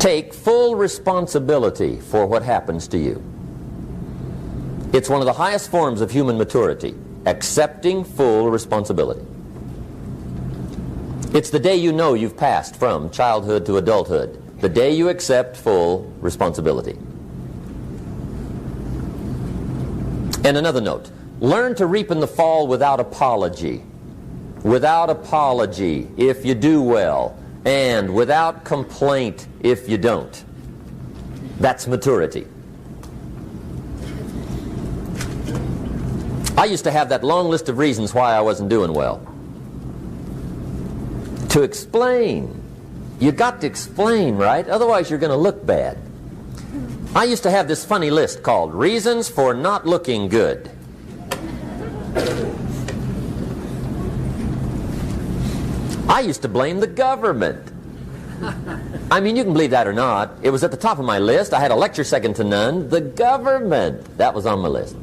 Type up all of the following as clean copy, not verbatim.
Take full responsibility for what happens to you. It's one of the highest forms of human maturity, accepting full responsibility. It's the day you know you've passed from childhood to adulthood, the day you accept full responsibility. And another note, learn to reap in the fall without apology. Without apology if you do well, and without complaint if you don't. That's maturity. I used to have that long list of reasons why I wasn't doing well. To explain. You got to explain, right? Otherwise you're going to look bad. I used to have this funny list called Reasons for Not Looking Good. I used to blame the government. I mean, you can believe that or not. It was at the top of my list. I had a lecture second to none. The government. That was on my list.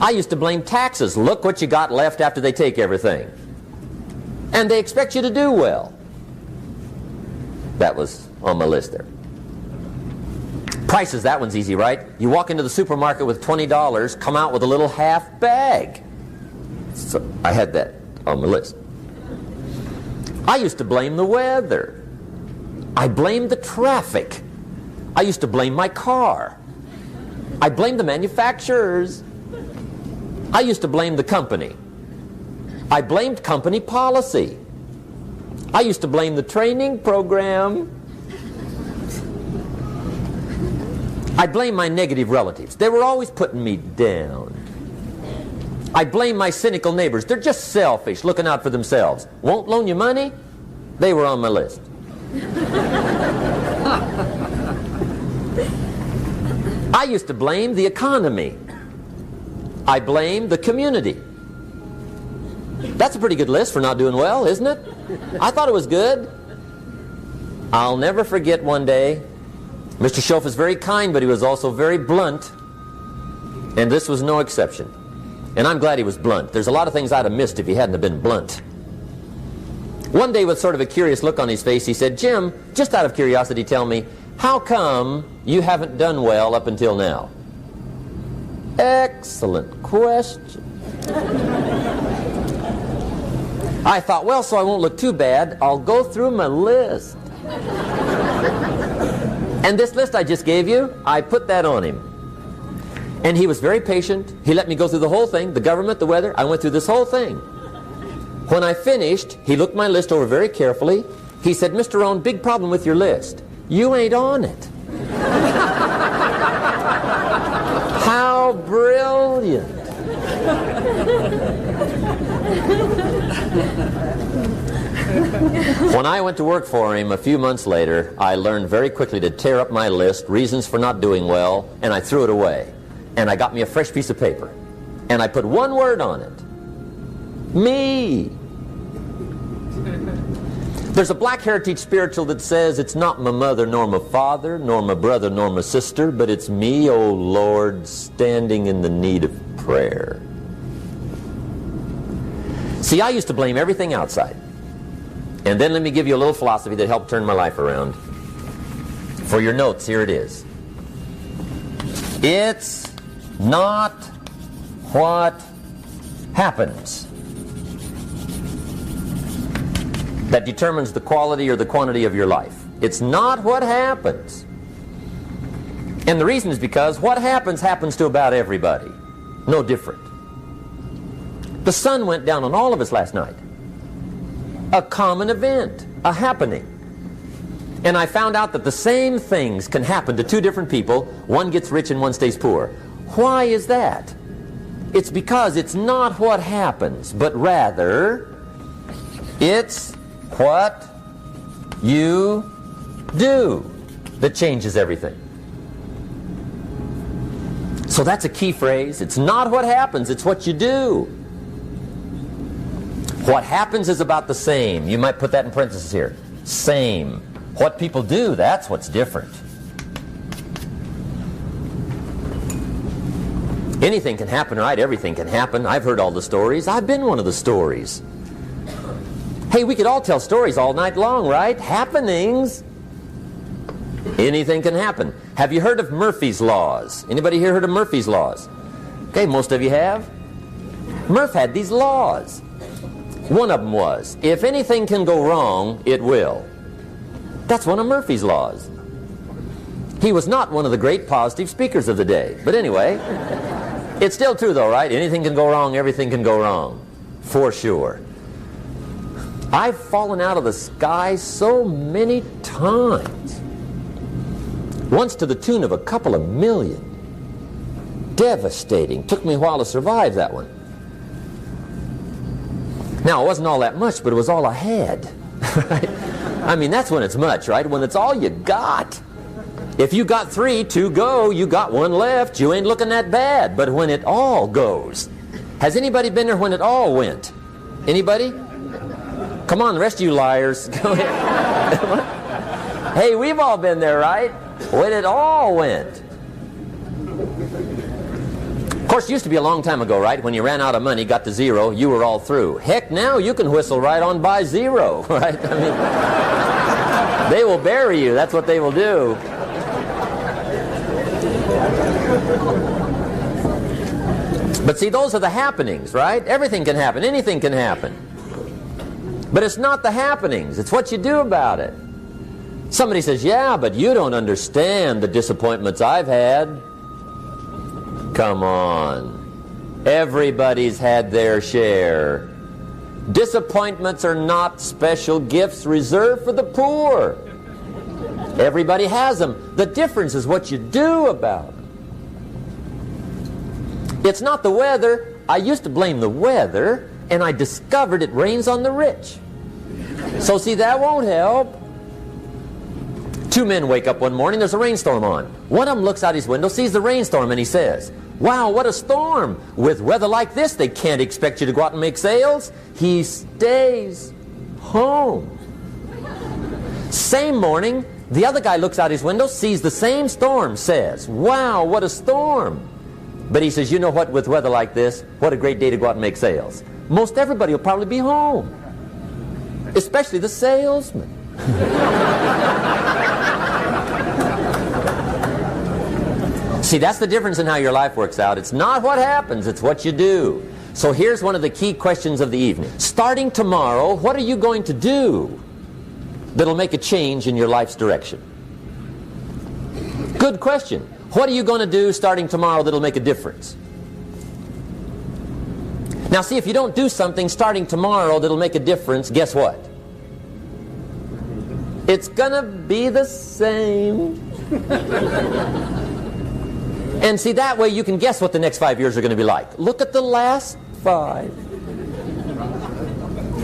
I used to blame taxes. Look what you got left after they take everything. And they expect you to do well. That was on my list there. Prices, that one's easy, right? You walk into the supermarket with $20, come out with a little half bag. So I had that on my list. I used to blame the weather. I blamed the traffic. I used to blame my car. I blamed the manufacturers. I used to blame the company. I blamed company policy. I used to blame the training program. I blame my negative relatives. They were always putting me down. I blame my cynical neighbors. They're just selfish, looking out for themselves. Won't loan you money? They were on my list. I used to blame the economy. I blamed the community. That's a pretty good list for not doing well, isn't it? I thought it was good. I'll never forget one day, Mr. Schoaf was very kind, but he was also very blunt. And this was no exception. And I'm glad he was blunt. There's a lot of things I'd have missed if he hadn't have been blunt. One day, with sort of a curious look on his face, he said, Jim, just out of curiosity, tell me, how come you haven't done well up until now? Excellent question. I thought, well, so I won't look too bad, I'll go through my list. And this list I just gave you, I put that on him. And he was very patient. He let me go through the whole thing, the government, the weather. I went through this whole thing. When I finished, he looked my list over very carefully. He said, Mr. Rohn, big problem with your list. You ain't on it. How brilliant. When I went to work for him a few months later, I learned very quickly to tear up my list, reasons for not doing well, and I threw it away. And I got me a fresh piece of paper. And I put one word on it. Me. There's a Black Heritage spiritual that says, it's not my mother nor my father, nor my brother nor my sister, but it's me, oh Lord, standing in the need of prayer. See, I used to blame everything outside. And then let me give you a little philosophy that helped turn my life around. For your notes, here it is. It's not what happens that determines the quality or the quantity of your life. It's not what happens. And the reason is because what happens to about everybody. No different. The sun went down on all of us last night. A common event, a happening. And I found out that the same things can happen to two different people. One gets rich and one stays poor. Why is that? It's because it's not what happens, but rather it's what you do that changes everything. So that's a key phrase. It's not what happens, it's what you do. What happens is about the same. You might put that in parentheses here. Same. What people do, that's what's different. Anything can happen, right? Everything can happen. I've heard all the stories. I've been one of the stories. Hey, we could all tell stories all night long, right? Happenings. Anything can happen. Have you heard of Murphy's Laws? Anybody here heard of Murphy's Laws? Okay, most of you have. Murph had these laws. One of them was, if anything can go wrong, it will. That's one of Murphy's Laws. He was not one of the great positive speakers of the day. But anyway, it's still true though, right? Anything can go wrong, everything can go wrong. For sure. I've fallen out of the sky so many times. Once to the tune of a couple of million. Devastating. Took me a while to survive that one. Now, it wasn't all that much, but it was all I had. Right? I mean, that's when it's much, right? When it's all you got. If you got 3, 2 go, you got 1 left, you ain't looking that bad. But when it all goes, has anybody been there when it all went? Anybody? Come on, the rest of you liars. Go ahead. Hey, we've all been there, right? When it all went. Of course, it used to be a long time ago, right? When you ran out of money, got to 0, you were all through. Heck, now you can whistle right on by 0, right? I mean, they will bury you. That's what they will do. But see, those are the happenings, right? Everything can happen. Anything can happen. But it's not the happenings. It's what you do about it. Somebody says, yeah, but you don't understand the disappointments I've had. Come on. Everybody's had their share. Disappointments are not special gifts reserved for the poor. Everybody has them. The difference is what you do about it. It's not the weather. I used to blame the weather, and I discovered it rains on the rich. So see, that won't help. 2 men wake up one morning, there's a rainstorm on. One of them looks out his window, sees the rainstorm, and he says, wow, what a storm. With weather like this, they can't expect you to go out and make sales. He stays home. Same morning, the other guy looks out his window, sees the same storm, says, wow, what a storm. But he says, you know what, with weather like this, what a great day to go out and make sales. Most everybody will probably be home, especially the salesman. See, that's the difference in how your life works out. It's not what happens, it's what you do. So here's one of the key questions of the evening. Starting tomorrow, what are you going to do that'll make a change in your life's direction? Good question. What are you going to do starting tomorrow that'll make a difference? Now see, if you don't do something starting tomorrow that'll make a difference, guess what? It's going to be the same. And see, that way you can guess what the next 5 years are going to be like. Look at the last 5.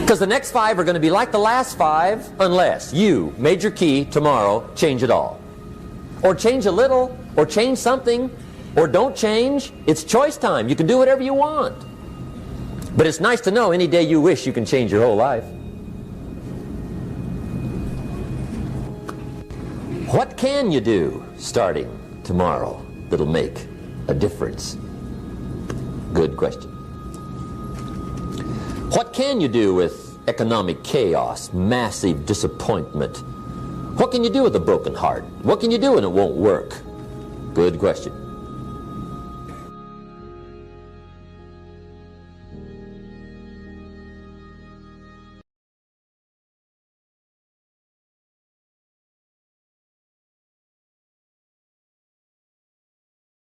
Because the next 5 are going to be like the last 5 unless you, major key, tomorrow, change it all. Or change a little, or change something, or don't change. It's choice time. You can do whatever you want. But it's nice to know any day you wish you can change your whole life. What can you do starting tomorrow that'll make a difference? Good question. What can you do with economic chaos, massive disappointment? What can you do with a broken heart? What can you do when it won't work? Good question.